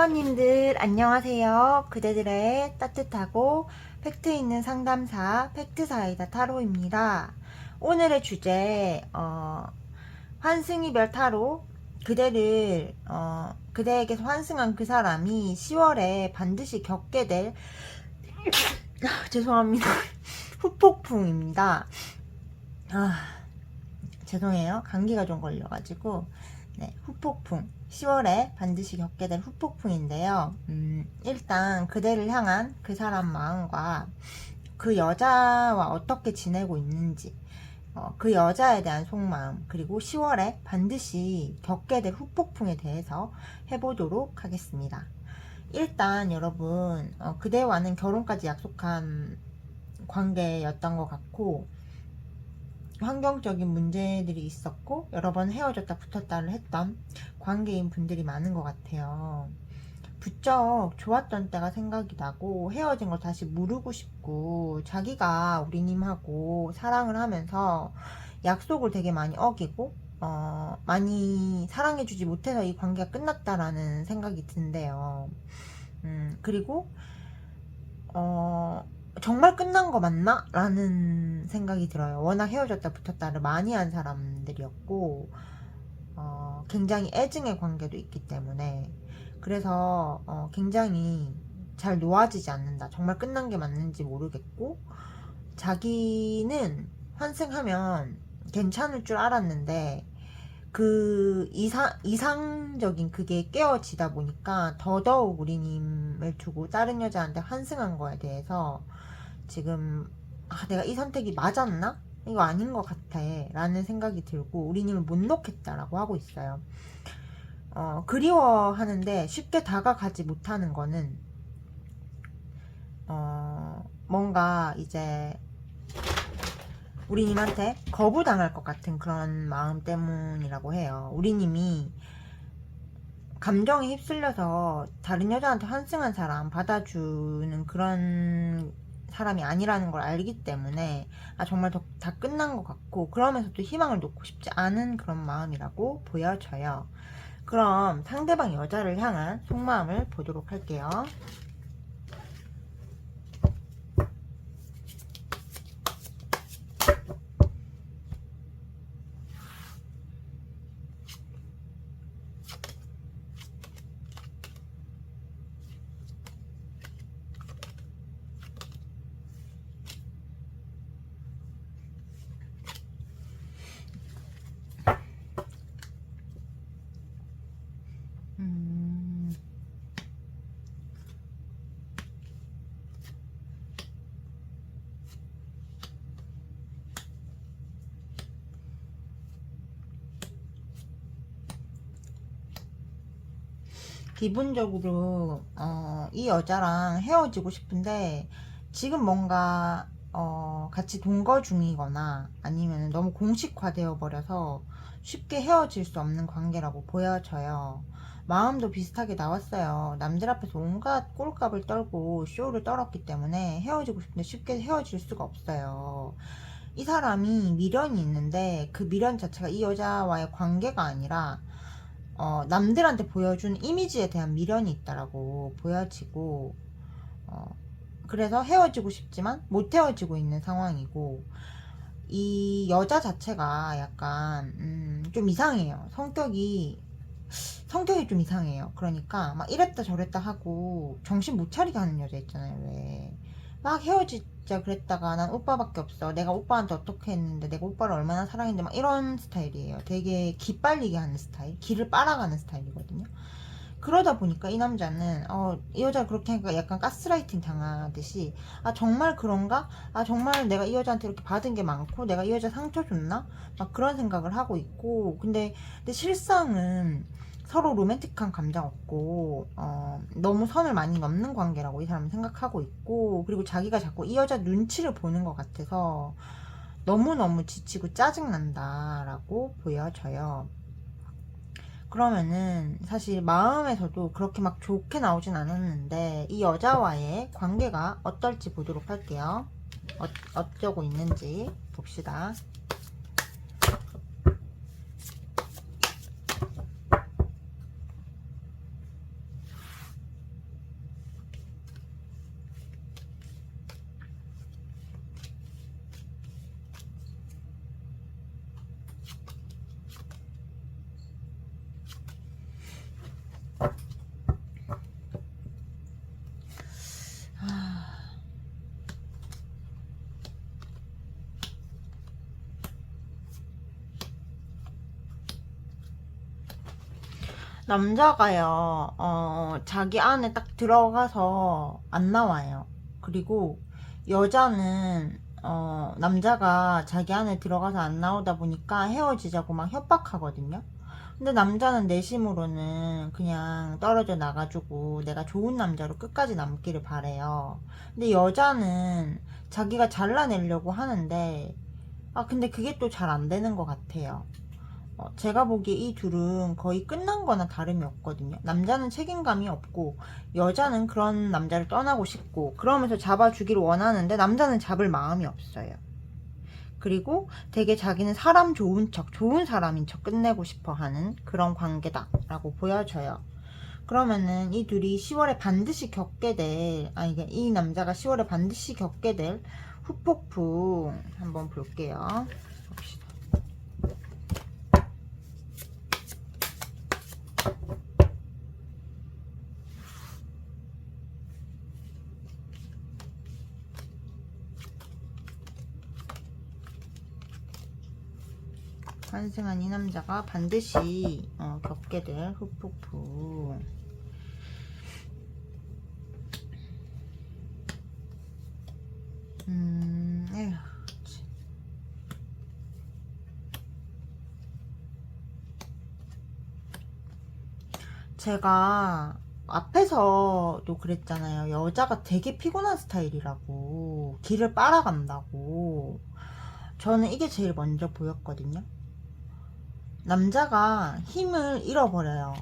타로님들 안녕하세요. 그대들의 따뜻하고 팩트 있는 상담사 팩트사이다 타로입니다. 오늘의 주제 환승이별 타로. 그대에게서 환승한 그 사람이 10월에 반드시 겪게 될 죄송합니다. 후폭풍입니다. 죄송해요. 감기가 좀 걸려가지고. 네, 후폭풍. 10월에 반드시 겪게 될 후폭풍인데요. 일단 그대를 향한 그 사람 마음과 그 여자와 어떻게 지내고 있는지, 그 여자에 대한 속마음, 그리고 10월에 반드시 겪게 될 후폭풍에 대해서 해보도록 하겠습니다. 일단 여러분, 그대와는 결혼까지 약속한 관계였던 것 같고, 환경적인 문제들이 있었고 여러 번 헤어졌다 붙었다를 했던 관계인 분들이 많은 것 같아요. 부쩍 좋았던 때가 생각이 나고 헤어진 걸 다시 무르고 싶고, 자기가 우리님하고 사랑을 하면서 약속을 되게 많이 어기고 많이 사랑해주지 못해서 이 관계가 끝났다라는 생각이 든대요. 그리고 정말 끝난 거 맞나? 라는 생각이 들어요. 워낙 헤어졌다 붙었다를 많이 한 사람들이었고, 굉장히 애증의 관계도 있기 때문에, 그래서 굉장히 잘 놓아지지 않는다. 정말 끝난 게 맞는지 모르겠고, 자기는 환승하면 괜찮을 줄 알았는데, 그 이상적인 그게 깨어지다 보니까 더더욱 우리님을 두고 다른 여자한테 환승한 거에 대해서 지금 내가 이 선택이 맞았나? 이거 아닌 것 같아 라는 생각이 들고 우리님을 못 놓겠다라고 하고 있어요. 그리워하는데 쉽게 다가가지 못하는 거는 뭔가 이제 우리님한테 거부당할 것 같은 그런 마음 때문이라고 해요. 우리님이 감정에 휩쓸려서 다른 여자한테 환승한 사람 받아주는 그런 사람이 아니라는 걸 알기 때문에 정말 다 끝난 것 같고, 그러면서도 희망을 놓고 싶지 않은 그런 마음이라고 보여져요. 그럼 상대방 여자를 향한 속마음을 보도록 할게요. 기본적으로 이 여자랑 헤어지고 싶은데 지금 뭔가 같이 동거 중이거나 아니면 너무 공식화되어 버려서 쉽게 헤어질 수 없는 관계라고 보여져요. 마음도 비슷하게 나왔어요. 남들 앞에서 온갖 꼴값을 떨고 쇼를 떨었기 때문에 헤어지고 싶은데 쉽게 헤어질 수가 없어요. 이 사람이 미련이 있는데 그 미련 자체가 이 여자와의 관계가 아니라 남들한테 보여준 이미지에 대한 미련이 있다라고 보여지고, 그래서 헤어지고 싶지만 못 헤어지고 있는 상황이고, 이 여자 자체가 약간 좀 이상해요. 성격이 좀 이상해요. 그러니까 막 이랬다 저랬다 하고 정신 못 차리게 하는 여자 있잖아요. 왜 막 헤어지자 그랬다가 난 오빠밖에 없어, 내가 오빠한테 어떻게 했는데, 내가 오빠를 얼마나 사랑했는데, 막 이런 스타일이에요. 되게 기빨리게 하는 스타일, 기를 빨아가는 스타일이거든요. 그러다 보니까 이 남자는 이 여자가 그렇게 하니까 약간 가스라이팅 당하듯이, 정말 그런가? 정말 내가 이 여자한테 이렇게 받은 게 많고 내가 이 여자 상처 줬나? 막 그런 생각을 하고 있고, 근데 실상은 서로 로맨틱한 감정 없고 너무 선을 많이 넘는 관계라고 이 사람은 생각하고 있고, 그리고 자기가 자꾸 이 여자 눈치를 보는 것 같아서 너무너무 지치고 짜증난다라고 보여져요. 그러면은 사실 마음에서도 그렇게 막 좋게 나오진 않았는데 이 여자와의 관계가 어떨지 보도록 할게요. 어쩌고 있는지 봅시다. 남자가요, 자기 안에 딱 들어가서 안 나와요. 그리고 여자는, 남자가 자기 안에 들어가서 안 나오다 보니까 헤어지자고 막 협박하거든요. 근데 남자는 내심으로는 그냥 떨어져 나가지고 내가 좋은 남자로 끝까지 남기를 바래요. 근데 여자는 자기가 잘라내려고 하는데, 근데 그게 또 잘 안 되는 것 같아요. 제가 보기에 이 둘은 거의 끝난 거나 다름이 없거든요. 남자는 책임감이 없고 여자는 그런 남자를 떠나고 싶고 그러면서 잡아주기를 원하는데 남자는 잡을 마음이 없어요. 그리고 되게 자기는 사람 좋은 척, 좋은 사람인 척 끝내고 싶어 하는 그런 관계다라고 보여져요. 그러면은 이 둘이 10월에 반드시 겪게 될, 이게 이 남자가 10월에 반드시 겪게 될 후폭풍 한번 볼게요. 봅시다. 환승한 이 남자가 반드시 겪게 될 후폭풍. 에휴. 제가 앞에서도 그랬잖아요. 여자가 되게 피곤한 스타일이라고. 길을 빨아간다고. 저는 이게 제일 먼저 보였거든요. 남자가 힘을 잃어버려요.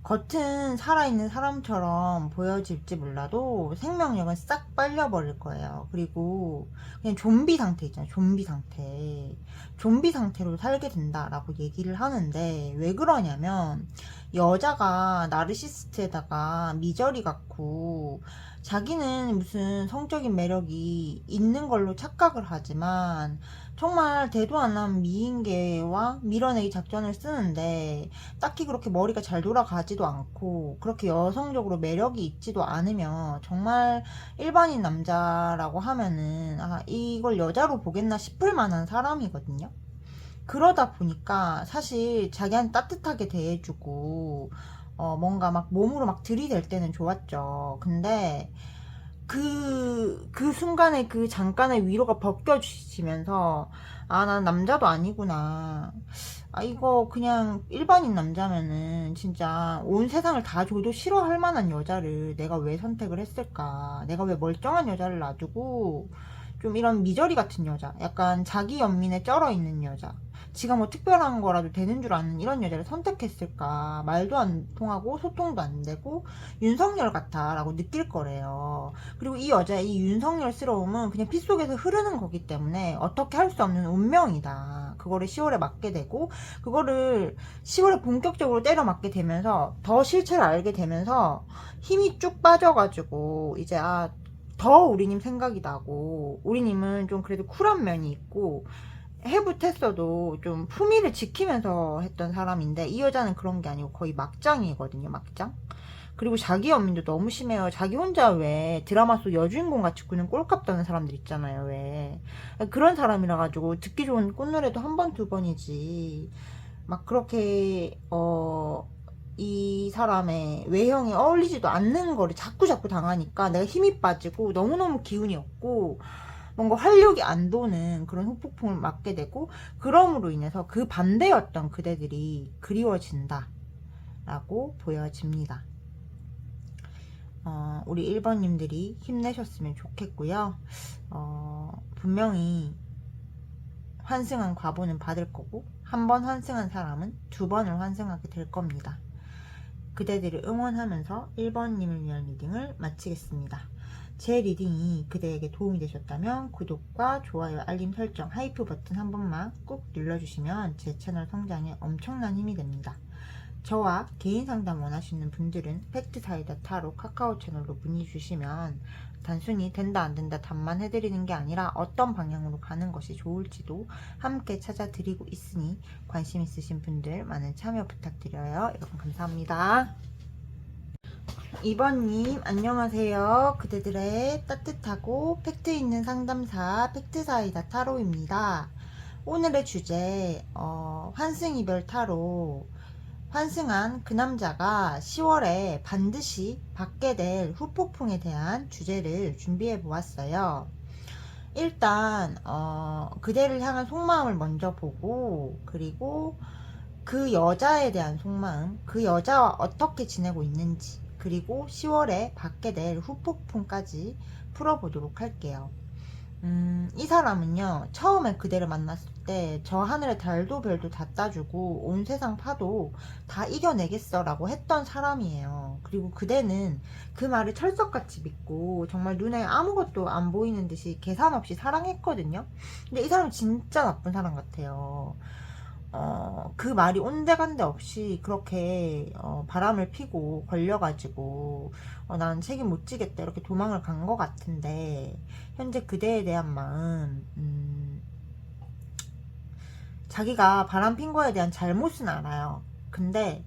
겉은 살아있는 사람처럼 보여질지 몰라도 생명력은 싹 빨려버릴 거예요. 그리고 그냥 좀비 상태 있잖아요. 좀비 상태. 좀비 상태로 살게 된다라고 얘기를 하는데 왜 그러냐면 여자가 나르시스트에다가 미저리 같고 자기는 무슨 성적인 매력이 있는 걸로 착각을 하지만 정말 대도 안 한 미인계와 밀어내기 작전을 쓰는데 딱히 그렇게 머리가 잘 돌아가지도 않고 그렇게 여성적으로 매력이 있지도 않으며 정말 일반인 남자라고 하면은 이걸 여자로 보겠나 싶을 만한 사람이거든요. 그러다 보니까 사실 자기한테 따뜻하게 대해주고 뭔가 막 몸으로 막 들이댈 때는 좋았죠. 근데 그 순간에 그 잠깐의 위로가 벗겨지면서 난 남자도 아니구나. 이거 그냥 일반인 남자면은 진짜 온 세상을 다 줘도 싫어할 만한 여자를 내가 왜 선택을 했을까? 내가 왜 멀쩡한 여자를 놔두고 좀 이런 미저리 같은 여자, 약간 자기 연민에 쩔어 있는 여자, 지가 뭐 특별한 거라도 되는 줄 아는 이런 여자를 선택했을까? 말도 안 통하고 소통도 안 되고 윤석열 같아라고 느낄 거래요. 그리고 이 여자의 이 윤석열스러움은 그냥 피 속에서 흐르는 거기 때문에 어떻게 할 수 없는 운명이다. 그거를 10월에 맞게 되고 그거를 10월에 본격적으로 때려 맞게 되면서 더 실체를 알게 되면서 힘이 쭉 빠져가지고 이제 더 우리님 생각이 나고 우리님은 좀 그래도 쿨한 면이 있고 해붙했어도 좀 품위를 지키면서 했던 사람인데 이 여자는 그런 게 아니고 거의 막장이거든요. 막장. 그리고 자기 연민도 너무 심해요. 자기 혼자 왜 드라마 속 여주인공 같이 꾸는 꼴값 떠는 사람들 있잖아요. 왜 그런 사람이라 가지고 듣기 좋은 꽃노래도 한 번 두 번이지 막 그렇게 이 사람의 외형에 어울리지도 않는 거를 자꾸 당하니까 내가 힘이 빠지고 너무너무 기운이 없고 뭔가 활력이 안 도는 그런 후폭풍을 맞게 되고 그럼으로 인해서 그 반대였던 그대들이 그리워진다 라고 보여집니다. 우리 1번님들이 힘내셨으면 좋겠고요. 분명히 환승한 과보는 받을 거고 한 번 환승한 사람은 두 번을 환승하게 될 겁니다. 그대들을 응원하면서 1번님을 위한 리딩을 마치겠습니다. 제 리딩이 그대에게 도움이 되셨다면 구독과 좋아요, 알림 설정, 하이프 버튼 한 번만 꾹 눌러주시면 제 채널 성장에 엄청난 힘이 됩니다. 저와 개인 상담 원하시는 분들은 팩트사이다 타로 카카오 채널로 문의 주시면 단순히 된다 안 된다 답만 해드리는 게 아니라 어떤 방향으로 가는 것이 좋을지도 함께 찾아드리고 있으니 관심 있으신 분들 많은 참여 부탁드려요. 여러분 감사합니다. 2번님 안녕하세요. 그대들의 따뜻하고 팩트 있는 상담사 팩트사이다 타로입니다. 오늘의 주제 환승이별 타로 환승한 그 남자가 10월에 반드시 받게 될 후폭풍에 대한 주제를 준비해 보았어요. 일단 그대를 향한 속마음을 먼저 보고, 그리고 그 여자에 대한 속마음, 그 여자와 어떻게 지내고 있는지, 그리고 10월에 받게 될 후폭풍까지 풀어보도록 할게요. 이 사람은요, 처음에 그대를 만났을 때 저 하늘의 달도 별도 다 따주고 온 세상 파도 다 이겨내겠어 라고 했던 사람이에요. 그리고 그대는 그 말을 철석같이 믿고 정말 눈에 아무것도 안 보이는 듯이 계산 없이 사랑했거든요. 근데 이 사람은 진짜 나쁜 사람 같아요. 그 말이 온데간데 없이 그렇게 바람을 피고 걸려가지고 난 책임 못 지겠다 이렇게 도망을 간 것 같은데, 현재 그대에 대한 마음, 자기가 바람 핀 거에 대한 잘못은 알아요. 근데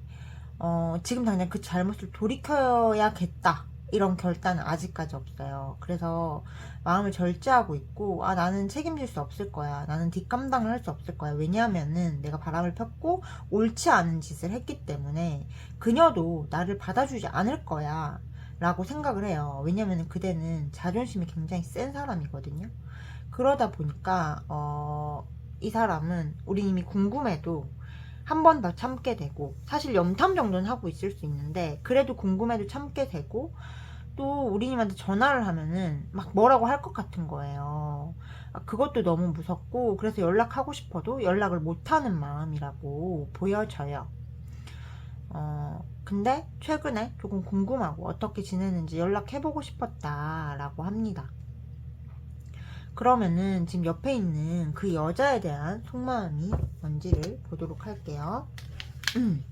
지금 당장 그 잘못을 돌이켜야겠다 이런 결단은 아직까지 없어요. 그래서 마음을 절제하고 있고, 나는 책임질 수 없을 거야, 나는 뒷감당을 할 수 없을 거야, 왜냐하면은 내가 바람을 폈고 옳지 않은 짓을 했기 때문에 그녀도 나를 받아주지 않을 거야 라고 생각을 해요. 왜냐면은 그대는 자존심이 굉장히 센 사람이거든요. 그러다 보니까 이 사람은 우리 이미 궁금해도 한 번 더 참게 되고, 사실 염탐 정도는 하고 있을 수 있는데 그래도 궁금해도 참게 되고, 또 우리님한테 전화를 하면은 막 뭐라고 할 것 같은 거예요. 그것도 너무 무섭고, 그래서 연락하고 싶어도 연락을 못하는 마음이라고 보여져요. 근데 최근에 조금 궁금하고 어떻게 지내는지 연락해보고 싶었다라고 합니다. 그러면은 지금 옆에 있는 그 여자에 대한 속마음이 뭔지를 보도록 할게요. 음,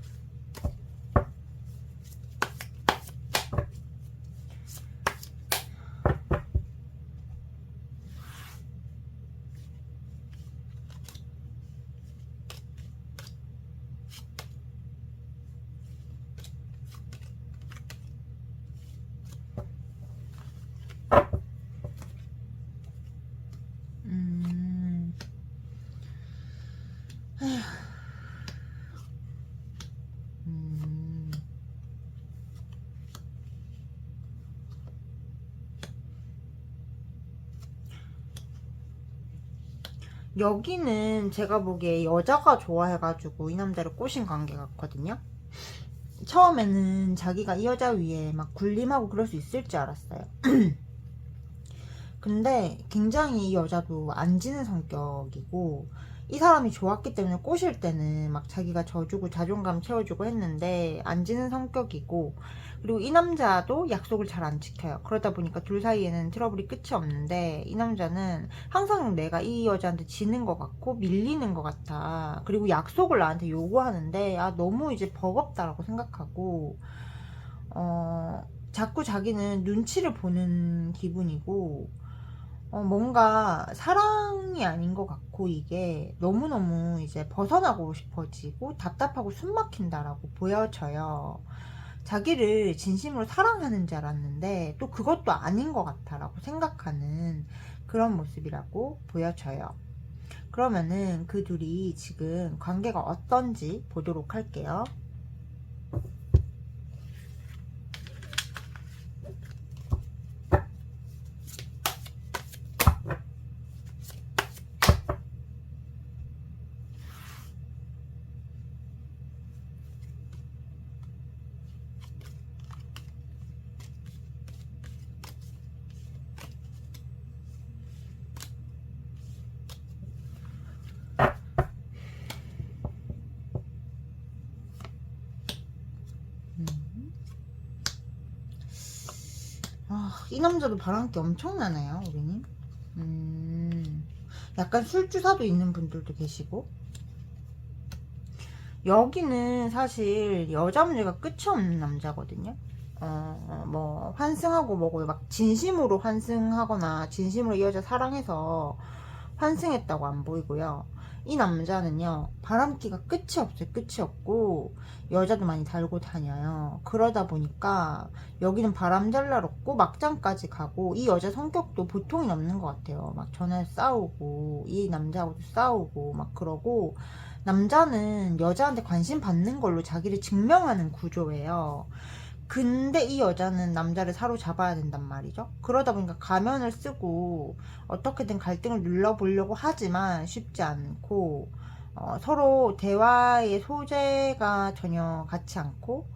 여기는 제가 보기에 여자가 좋아해가지고 이 남자를 꼬신 관계 같거든요. 처음에는 자기가 이 여자 위에 막 군림하고 그럴 수 있을 줄 알았어요. 근데 굉장히 이 여자도 안 지는 성격이고, 이 사람이 좋았기 때문에 꼬실 때는 막 자기가 져주고 자존감 채워주고 했는데 안 지는 성격이고, 그리고 이 남자도 약속을 잘 안 지켜요. 그러다 보니까 둘 사이에는 트러블이 끝이 없는데, 이 남자는 항상 내가 이 여자한테 지는 것 같고 밀리는 것 같아, 그리고 약속을 나한테 요구하는데 너무 이제 버겁다라고 생각하고, 자꾸 자기는 눈치를 보는 기분이고, 뭔가 사랑이 아닌 것 같고, 이게 너무너무 이제 벗어나고 싶어지고 답답하고 숨 막힌다라고 보여져요. 자기를 진심으로 사랑하는 줄 알았는데 또 그것도 아닌 것 같다라고 생각하는 그런 모습이라고 보여져요. 그러면은 그 둘이 지금 관계가 어떤지 보도록 할게요. 이 남자도 바람기 엄청나네요, 우리님. 약간 술주사도 있는 분들도 계시고. 여기는 사실 여자 문제가 끝이 없는 남자거든요. 뭐 환승하고 뭐고 막 진심으로 환승하거나 진심으로 이 여자 사랑해서 환승했다고 안 보이고요. 이 남자는요, 바람기가 끝이 없어요. 끝이 없고 여자도 많이 달고 다녀요. 그러다 보니까 여기는 바람 잘 날없고 막장까지 가고, 이 여자 성격도 보통이 없는 것 같아요. 막 전화에 싸우고 이 남자하고도 싸우고 막 그러고, 남자는 여자한테 관심 받는 걸로 자기를 증명하는 구조예요. 근데 이 여자는 남자를 사로잡아야 된단 말이죠. 그러다 보니까 가면을 쓰고 어떻게든 갈등을 눌러보려고 하지만 쉽지 않고, 서로 대화의 소재가 전혀 같지 않고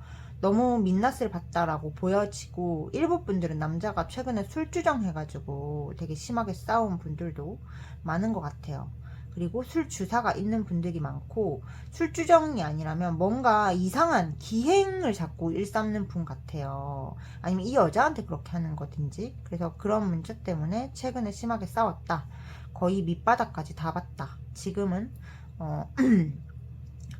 너무 민낯을 봤다라고 보여지고, 일부 분들은 남자가 최근에 술주정 해가지고 되게 심하게 싸운 분들도 많은 것 같아요. 그리고 술 주사가 있는 분들이 많고, 술주정이 아니라면 뭔가 이상한 기행을 자꾸 일삼는 분 같아요. 아니면 이 여자한테 그렇게 하는 거든지. 그래서 그런 문제 때문에 최근에 심하게 싸웠다. 거의 밑바닥까지 다 봤다. 지금은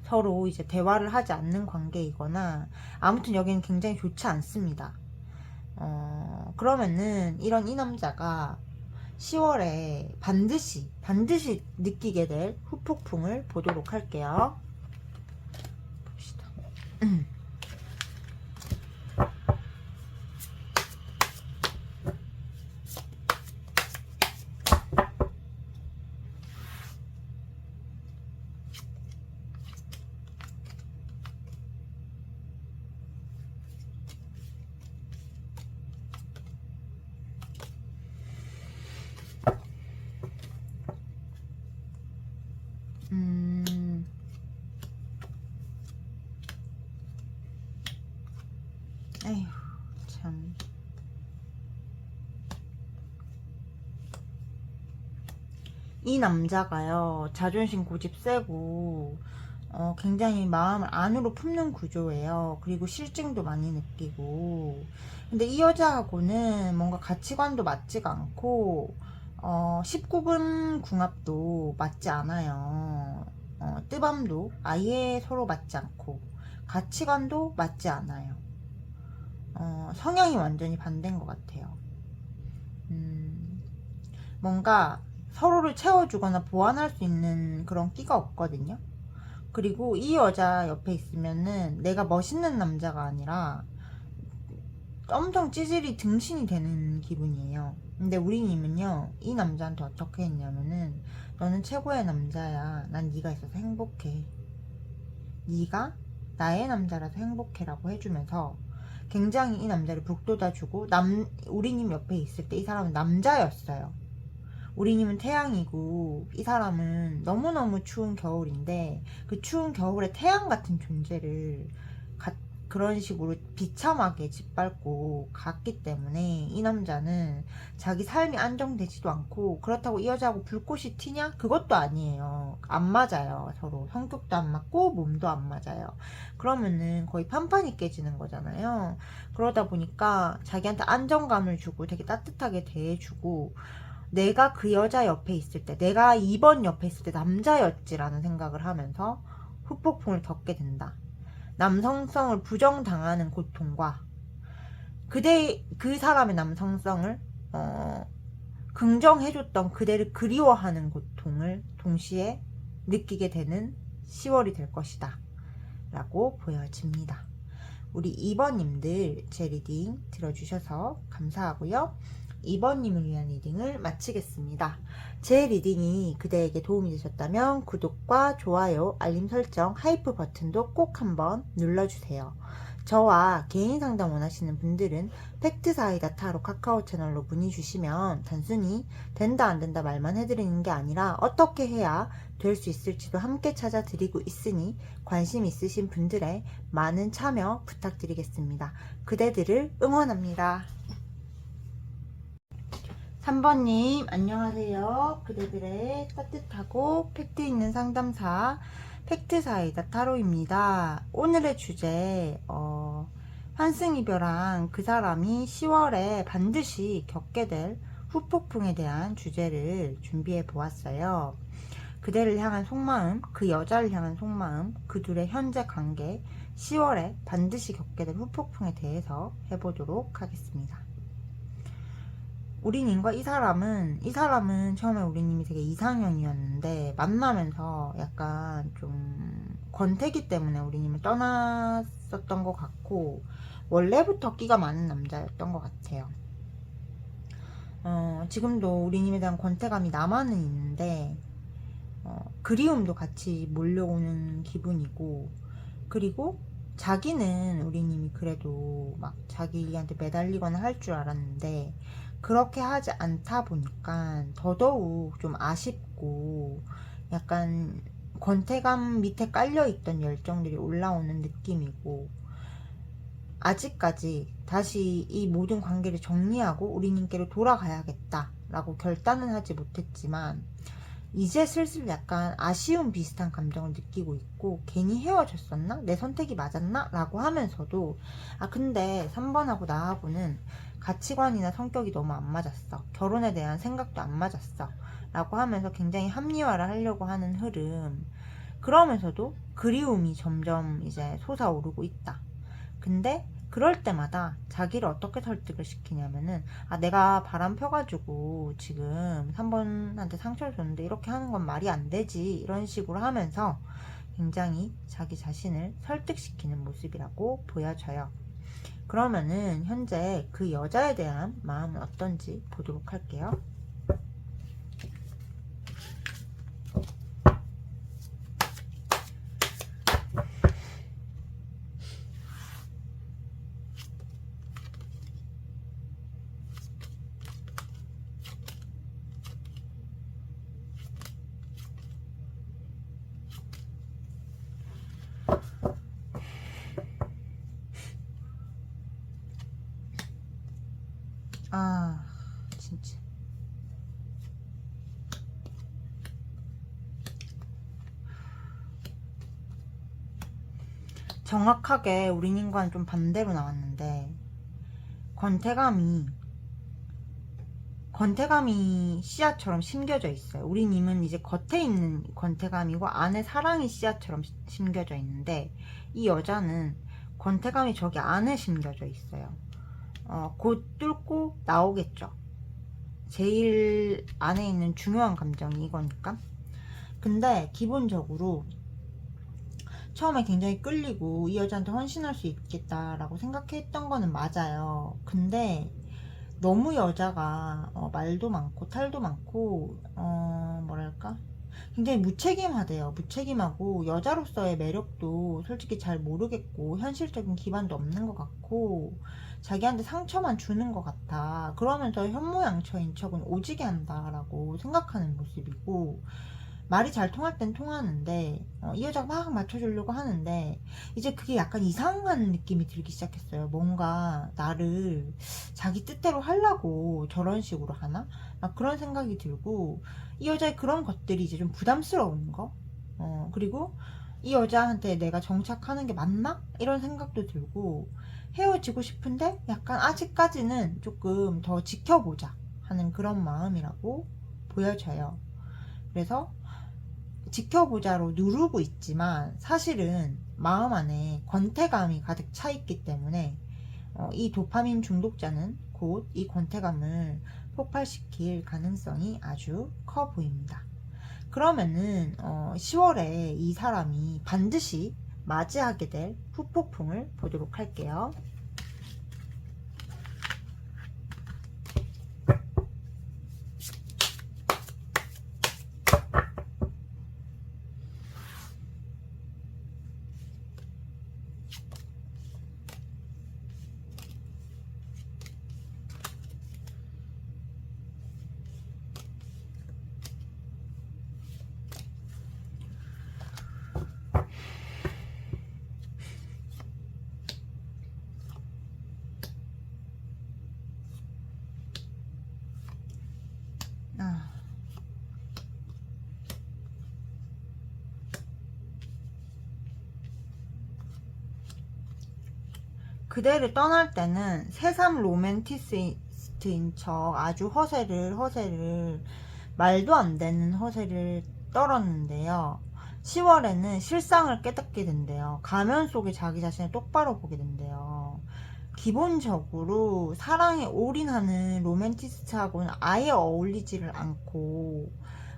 서로 이제 대화를 하지 않는 관계이거나, 아무튼 여기는 굉장히 좋지 않습니다. 그러면은 이 남자가 10월에 반드시 느끼게 될 후폭풍을 보도록 할게요. 봅시다. 에휴, 참. 이 남자가요, 자존심 고집 세고, 굉장히 마음을 안으로 품는 구조예요. 그리고 실증도 많이 느끼고. 근데 이 여자하고는 뭔가 가치관도 맞지가 않고, 19금 궁합도 맞지 않아요. 뜨밤도 아예 서로 맞지 않고, 가치관도 맞지 않아요. 성향이 완전히 반대인 것 같아요. 뭔가 서로를 채워주거나 보완할 수 있는 그런 끼가 없거든요. 그리고 이 여자 옆에 있으면은 내가 멋있는 남자가 아니라 엄청 찌질이 등신이 되는 기분이에요. 근데 우리님은요, 이 남자한테 어떻게 했냐면은, 너는 최고의 남자야. 난 네가 있어서 행복해. 네가 나의 남자라서 행복해라고 해주면서 굉장히 이 남자를 북돋아주고, 우리님 옆에 있을 때 이 사람은 남자였어요. 우리님은 태양이고 이 사람은 너무너무 추운 겨울인데, 그 추운 겨울에 태양 같은 존재를 그런 식으로 비참하게 짓밟고 갔기 때문에, 이 남자는 자기 삶이 안정되지도 않고, 그렇다고 이 여자하고 불꽃이 튀냐? 그것도 아니에요. 안 맞아요. 서로 성격도 안 맞고 몸도 안 맞아요. 그러면은 거의 판판이 깨지는 거잖아요. 그러다 보니까 자기한테 안정감을 주고 되게 따뜻하게 대해주고, 내가 그 여자 옆에 있을 때, 내가 2번 옆에 있을 때 남자였지라는 생각을 하면서 후폭풍을 겪게 된다. 남성성을 부정당하는 고통과 그 사람의 남성성을 긍정해줬던 그대를 그리워하는 고통을 동시에 느끼게 되는 10월이 될 것이다 라고 보여집니다. 우리 2번님들 제 리딩 들어주셔서 감사하고요. 2번님을 위한 리딩을 마치겠습니다. 제 리딩이 그대에게 도움이 되셨다면 구독과 좋아요, 알림 설정, 하이프 버튼도 꼭 한번 눌러주세요. 저와 개인 상담 원하시는 분들은 팩트사이다 타로 카카오 채널로 문의 주시면 단순히 된다 안 된다 말만 해드리는 게 아니라 어떻게 해야 될 수 있을지도 함께 찾아드리고 있으니 관심 있으신 분들의 많은 참여 부탁드리겠습니다. 그대들을 응원합니다. 3번님 안녕하세요. 그대들의 따뜻하고 팩트 있는 상담사 팩트사이다 타로입니다. 오늘의 주제 환승이별한 그 사람이 10월에 반드시 겪게 될 후폭풍에 대한 주제를 준비해 보았어요. 그대를 향한 속마음, 그 여자를 향한 속마음, 그 둘의 현재 관계, 10월에 반드시 겪게 될 후폭풍에 대해서 해보도록 하겠습니다. 우리님과 이 사람은 처음에 우리님이 되게 이상형이었는데 만나면서 약간 좀 권태기 때문에 우리님을 떠났었던 것 같고, 원래부터 끼가 많은 남자였던 것 같아요. 지금도 우리님에 대한 권태감이 남아는 있는데, 그리움도 같이 몰려오는 기분이고, 그리고 자기는 우리님이 그래도 막 자기한테 매달리거나 할 줄 알았는데 그렇게 하지 않다 보니까 더더욱 좀 아쉽고, 약간 권태감 밑에 깔려있던 열정들이 올라오는 느낌이고, 아직까지 다시 이 모든 관계를 정리하고 우리님께로 돌아가야겠다 라고 결단은 하지 못했지만 이제 슬슬 약간 아쉬움 비슷한 감정을 느끼고 있고, 괜히 헤어졌었나? 내 선택이 맞았나? 라고 하면서도 근데 3번하고 나하고는 가치관이나 성격이 너무 안 맞았어, 결혼에 대한 생각도 안 맞았어 라고 하면서 굉장히 합리화를 하려고 하는 흐름. 그러면서도 그리움이 점점 이제 솟아오르고 있다. 근데 그럴 때마다 자기를 어떻게 설득을 시키냐면은, 내가 바람 펴가지고 지금 3번한테 상처를 줬는데 이렇게 하는 건 말이 안 되지, 이런 식으로 하면서 굉장히 자기 자신을 설득시키는 모습이라고 보여져요. 그러면은 현재 그 여자에 대한 마음은 어떤지 보도록 할게요. 진짜 정확하게 우리님과는 좀 반대로 나왔는데, 권태감이 씨앗처럼 심겨져 있어요. 우리님은 이제 겉에 있는 권태감이고 안에 사랑이 씨앗처럼 심겨져 있는데, 이 여자는 권태감이 저기 안에 심겨져 있어요. 곧 뚫고 나오겠죠. 제일 안에 있는 중요한 감정이 이거니까. 근데 기본적으로 처음에 굉장히 끌리고 이 여자한테 헌신할 수 있겠다라고 생각했던 거는 맞아요. 근데 너무 여자가 말도 많고 탈도 많고, 뭐랄까, 굉장히 무책임하대요. 무책임하고 여자로서의 매력도 솔직히 잘 모르겠고 현실적인 기반도 없는 것 같고 자기한테 상처만 주는 것 같아. 그러면서 현모양처인 척은 오지게 한다라고 생각하는 모습이고, 말이 잘 통할 땐 통하는데 이 여자가 막 맞춰주려고 하는데 이제 그게 약간 이상한 느낌이 들기 시작했어요. 뭔가 나를 자기 뜻대로 하려고 저런 식으로 하나? 막 그런 생각이 들고, 이 여자의 그런 것들이 이제 좀 부담스러운 거. 그리고 이 여자한테 내가 정착하는 게 맞나? 이런 생각도 들고, 헤어지고 싶은데 약간 아직까지는 조금 더 지켜보자 하는 그런 마음이라고 보여져요. 그래서 지켜보자로 누르고 있지만 사실은 마음 안에 권태감이 가득 차 있기 때문에 이 도파민 중독자는 곧 이 권태감을 폭발시킬 가능성이 아주 커 보입니다. 그러면은 10월에 이 사람이 반드시 맞이하게 될 후폭풍을 보도록 할게요. 그대를 떠날 때는 새삼 로맨티스트인 척 아주 허세를 말도 안 되는 허세를 떨었는데요. 10월에는 실상을 깨닫게 된대요. 가면 속에 자기 자신을 똑바로 보게 된대요. 기본적으로 사랑에 올인하는 로맨티스트하고는 아예 어울리지를 않고,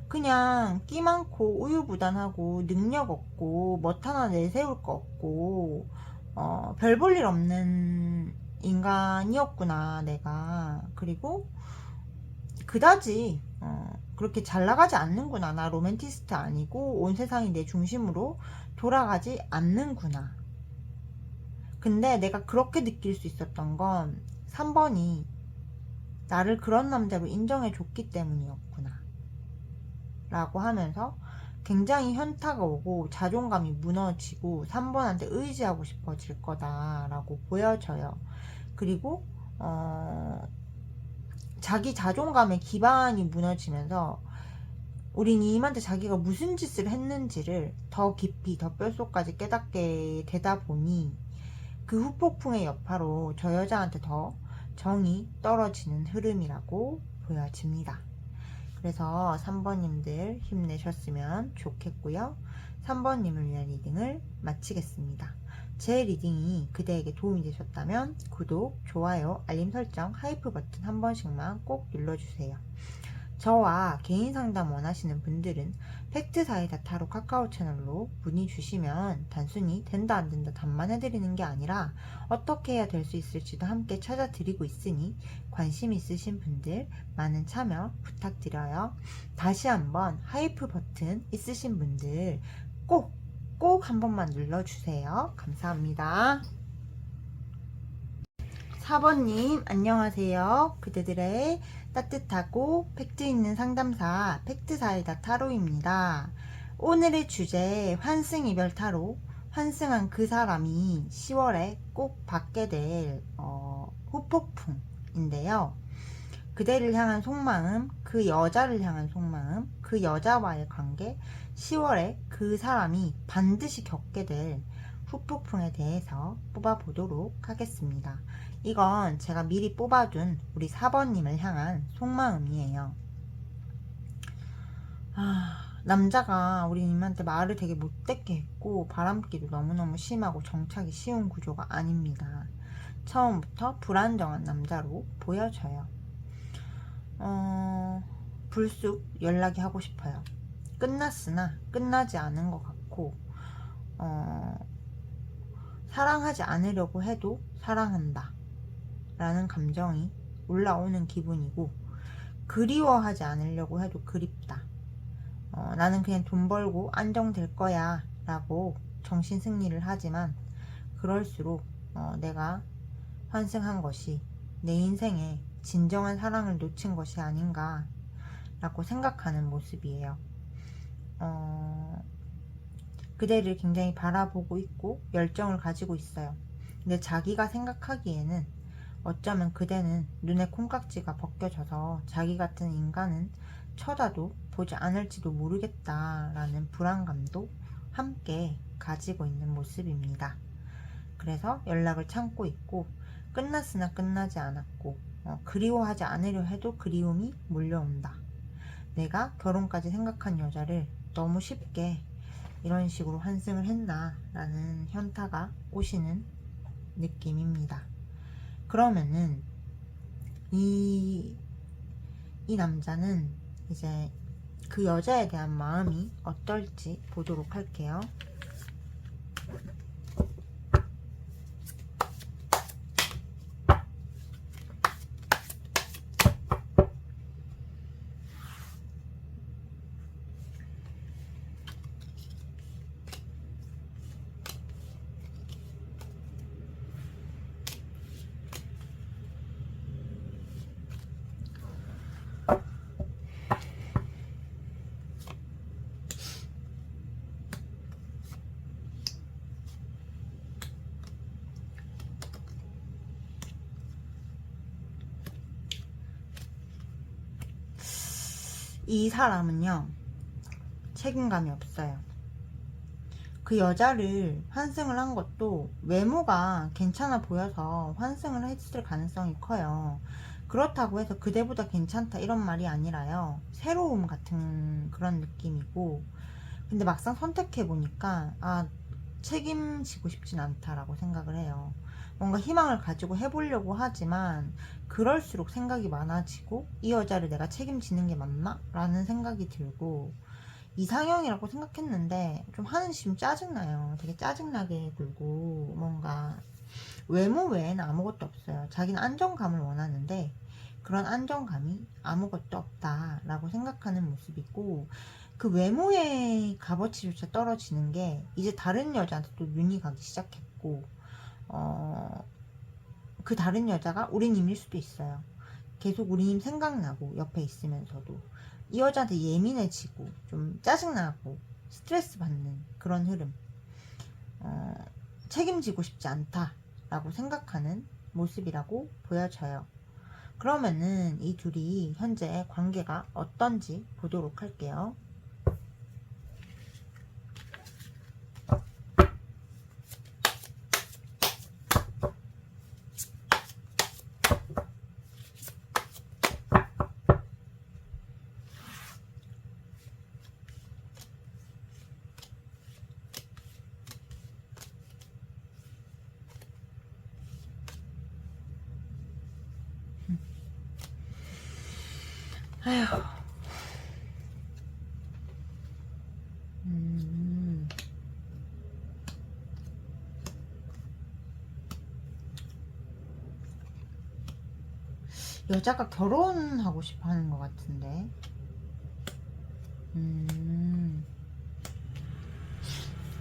그냥 끼 많고 우유부단하고 능력 없고 멋 하나 내세울 거 없고 별 볼 일 없는 인간이었구나 내가. 그리고 그다지 그렇게 잘 나가지 않는구나. 나 로맨티스트 아니고 온 세상이 내 중심으로 돌아가지 않는구나. 근데 내가 그렇게 느낄 수 있었던 건 3번이 나를 그런 남자로 인정해 줬기 때문이었구나 라고 하면서 굉장히 현타가 오고 자존감이 무너지고 3번한테 의지하고 싶어질 거다 라고 보여져요. 그리고 자기 자존감의 기반이 무너지면서 우린 이님한테 자기가 무슨 짓을 했는지를 더 깊이 더 뼛속까지 깨닫게 되다 보니 그 후폭풍의 여파로 저 여자한테 더 정이 떨어지는 흐름이라고 보여집니다. 그래서 3번님들 힘내셨으면 좋겠고요. 3번님을 위한 리딩을 마치겠습니다. 제 리딩이 그대에게 도움이 되셨다면 구독, 좋아요, 알림 설정, 하이프 버튼 한 번씩만 꼭 눌러주세요. 저와 개인 상담 원하시는 분들은 팩트사이다 타로 카카오 채널로 문의 주시면 단순히 된다 안 된다 답만 해드리는 게 아니라 어떻게 해야 될 수 있을지도 함께 찾아드리고 있으니 관심 있으신 분들 많은 참여 부탁드려요. 다시 한번 하이프 버튼 있으신 분들 꼭 한 번만 눌러주세요. 감사합니다. 4번님 안녕하세요. 그대들의 따뜻하고 팩트 있는 상담사 팩트사이다 타로입니다. 오늘의 주제 환승이별 타로, 환승한 그 사람이 10월에 꼭 받게 될 후폭풍인데요. 그대를 향한 속마음, 그 여자를 향한 속마음, 그 여자와의 관계, 10월에 그 사람이 반드시 겪게 될 후폭풍에 대해서 뽑아보도록 하겠습니다. 이건 제가 미리 뽑아둔 우리 4번님을 향한 속마음이에요. 남자가 우리 님한테 말을 되게 못되게 했고 바람기도 너무너무 심하고 정착이 쉬운 구조가 아닙니다. 처음부터 불안정한 남자로 보여져요. 불쑥 연락이 하고 싶어요. 끝났으나 끝나지 않은 것 같고 사랑하지 않으려고 해도 사랑한다 라는 감정이 올라오는 기분이고, 그리워하지 않으려고 해도 그립다. 나는 그냥 돈 벌고 안정될 거야 라고 정신승리를 하지만 그럴수록 내가 환승한 것이 내 인생에 진정한 사랑을 놓친 것이 아닌가 라고 생각하는 모습이에요. 그대를 굉장히 바라보고 있고 열정을 가지고 있어요. 근데 자기가 생각하기에는 어쩌면 그대는 눈에 콩깍지가 벗겨져서 자기 같은 인간은 쳐다도 보지 않을지도 모르겠다라는 불안감도 함께 가지고 있는 모습입니다. 그래서 연락을 참고 있고, 끝났으나 끝나지 않았고 그리워하지 않으려 해도 그리움이 몰려온다. 내가 결혼까지 생각한 여자를 너무 쉽게 이런 식으로 환승을 했나 라는 현타가 오시는 느낌입니다. 그러면은 이 남자는 이제 그 여자에 대한 마음이 어떨지 보도록 할게요. 이 사람은요, 책임감이 없어요. 그 여자를 환승을 한 것도 외모가 괜찮아 보여서 환승을 했을 가능성이 커요. 그렇다고 해서 그대보다 괜찮다 이런 말이 아니라요, 새로움 같은 그런 느낌이고, 근데 막상 선택해보니까 책임지고 싶진 않다라고 생각을 해요. 뭔가 희망을 가지고 해보려고 하지만 그럴수록 생각이 많아지고, 이 여자를 내가 책임지는 게 맞나? 라는 생각이 들고, 이상형이라고 생각했는데 좀 하는 짓이 좀 짜증나요. 되게 짜증나게 굴고, 뭔가 외모 외에는 아무것도 없어요. 자기는 안정감을 원하는데 그런 안정감이 아무것도 없다라고 생각하는 모습이고, 그 외모의 값어치조차 떨어지는 게 이제 다른 여자한테 또 눈이 가기 시작했고, 그 다른 여자가 우리님일 수도 있어요. 계속 우리님 생각나고 옆에 있으면서도 이 여자한테 예민해지고 좀 짜증나고 스트레스 받는 그런 흐름, 책임지고 싶지 않다라고 생각하는 모습이라고 보여져요. 그러면은 이 둘이 현재 관계가 어떤지 보도록 할게요. 아휴. 여자가 결혼하고 싶어 하는 것 같은데.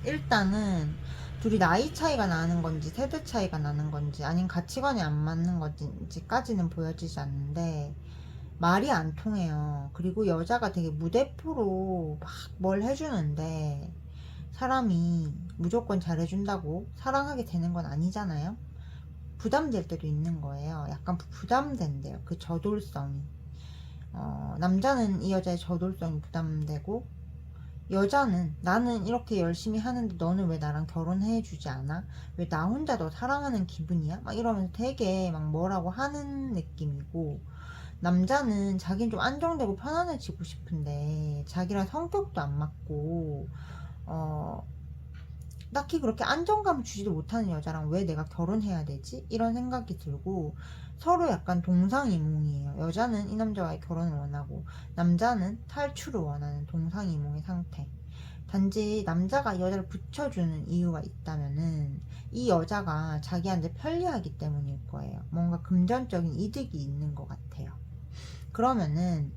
일단은 둘이 나이 차이가 나는 건지 세대 차이가 나는 건지 아니면 가치관이 안 맞는 건지까지는 보여지지 않는데 말이 안 통해요. 그리고 여자가 되게 무대포로 막 뭘 해주는데 사람이 무조건 잘해준다고 사랑하게 되는 건 아니잖아요. 부담될 때도 있는 거예요. 약간 부담된대요. 그 저돌성이. 남자는 이 여자의 저돌성이 부담되고, 여자는 나는 이렇게 열심히 하는데 너는 왜 나랑 결혼해 주지 않아? 왜 나 혼자 너 사랑하는 기분이야? 막 이러면서 되게 막 뭐라고 하는 느낌이고, 남자는 자기는 좀 안정되고 편안해지고 싶은데 자기랑 성격도 안 맞고 딱히 그렇게 안정감을 주지도 못하는 여자랑 왜 내가 결혼해야 되지? 이런 생각이 들고, 서로 약간 동상이몽이에요. 여자는 이 남자와의 결혼을 원하고 남자는 탈출을 원하는 동상이몽의 상태. 단지 남자가 이 여자를 붙여주는 이유가 있다면은 이 여자가 자기한테 편리하기 때문일 거예요. 뭔가 금전적인 이득이 있는 것 같아요. 그러면은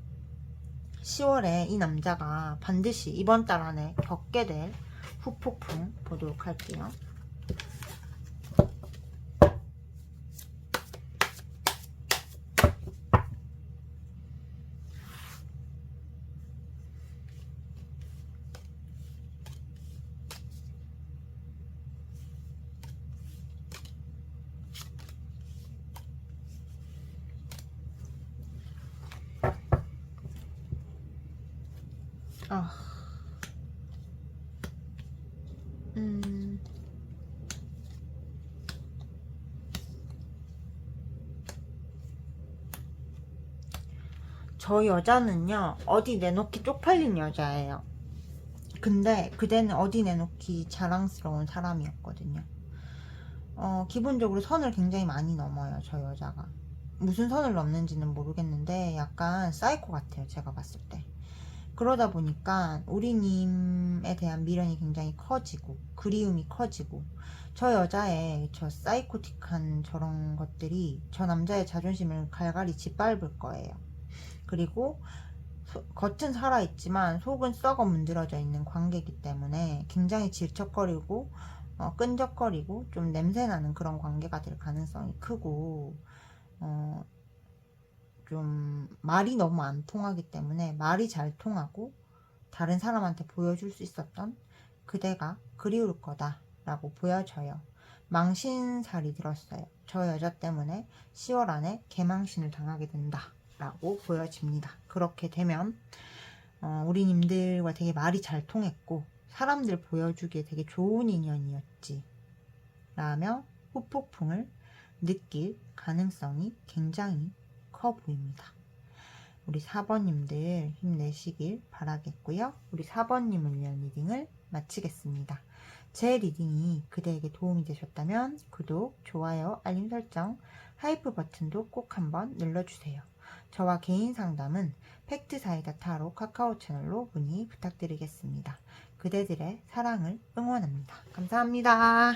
10월에 이 남자가 반드시 이번 달 안에 겪게 될 후폭풍 보도록 할게요. 아, 저 여자는요, 어디 내놓기 쪽팔린 여자예요. 근데 그대는 어디 내놓기 자랑스러운 사람이었거든요. 기본적으로 선을 굉장히 많이 넘어요, 저 여자가. 무슨 선을 넘는지는 모르겠는데 약간 사이코 같아요, 제가 봤을 때. 그러다 보니까 우리님에 대한 미련이 굉장히 커지고 그리움이 커지고, 저 여자의 저 사이코틱한 저런 것들이 저 남자의 자존심을 갈갈이 짓밟을 거예요. 그리고 겉은 살아있지만 속은 썩어 문드러져 있는 관계이기 때문에 굉장히 질척거리고 끈적거리고 좀 냄새나는 그런 관계가 될 가능성이 크고, 좀 말이 너무 안 통하기 때문에 말이 잘 통하고 다른 사람한테 보여줄 수 있었던 그대가 그리울 거다라고 보여져요. 망신살이 들었어요. 저 여자 때문에 10월 안에 개망신을 당하게 된다라고 보여집니다. 그렇게 되면 우리님들과 되게 말이 잘 통했고 사람들 보여주기에 되게 좋은 인연이었지 라며 후폭풍을 느낄 가능성이 굉장히 커 보입니다. 우리 4번님들 힘내시길 바라겠고요. 우리 4번님을 위한 리딩을 마치겠습니다. 제 리딩이 그대에게 도움이 되셨다면 구독, 좋아요, 알림 설정, 하이프 버튼도 꼭 한번 눌러주세요. 저와 개인 상담은 팩트사이다 타로 카카오 채널로 문의 부탁드리겠습니다. 그대들의 사랑을 응원합니다. 감사합니다.